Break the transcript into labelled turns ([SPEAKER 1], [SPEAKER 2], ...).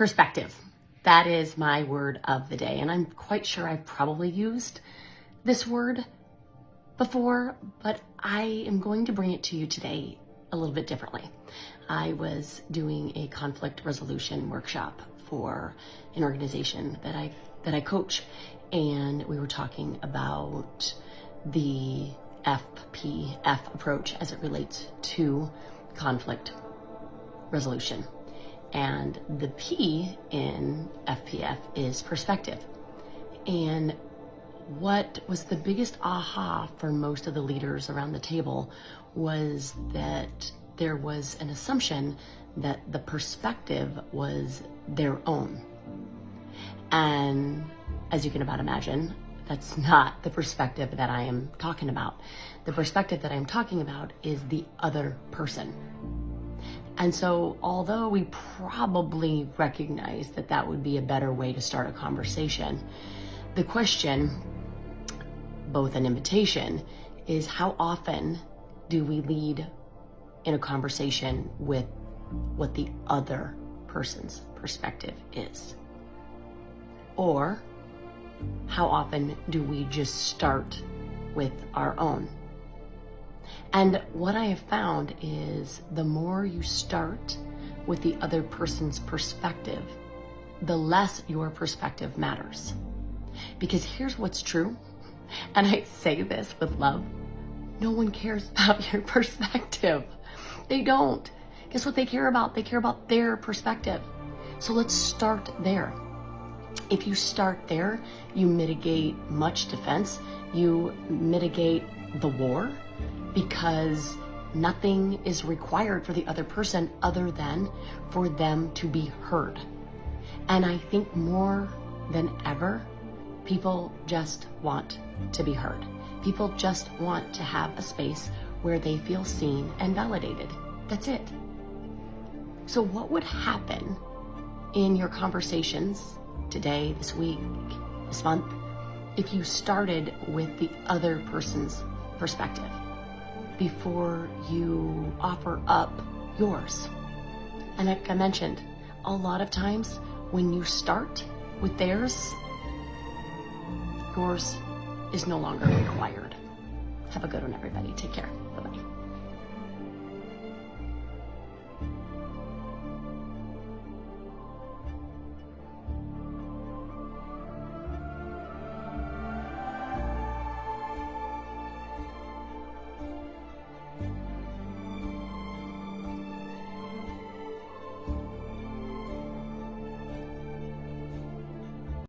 [SPEAKER 1] Perspective. That is my word of the day. And I'm quite sure I've probably used this word before, but I am going to bring it to you today a little bit differently. I was doing a conflict resolution workshop for an organization that I coach, and we were talking about the FPF approach as it relates to conflict resolution. And the P in FPF is perspective. And what was the biggest aha for most of the leaders around the table was that there was an assumption that the perspective was their own. And as you can about imagine, that's not the perspective that I am talking about. The perspective that I'm talking about is the other person. And so, although we probably recognize that that would be a better way to start a conversation, the question, both an invitation, is how often do we lead in a conversation with what the other person's perspective is? Or how often do we just start with our own? And what I have found is the more you start with the other person's perspective, the less your perspective matters. Because here's what's true, and I say this with love, no one cares about your perspective. They don't. Guess what they care about? They care about their perspective. So let's start there. If you start there, you mitigate much defense, you mitigate the war, because nothing is required for the other person other than for them to be heard. And I think more than ever, people just want to be heard. People just want to have a space where they feel seen and validated. That's it. So what would happen in your conversations today, this week, this month, if you started with the other person's perspective before you offer up yours? And like I mentioned, a lot of times when you start with theirs, yours is no longer required. Have a good one, everybody. Take care.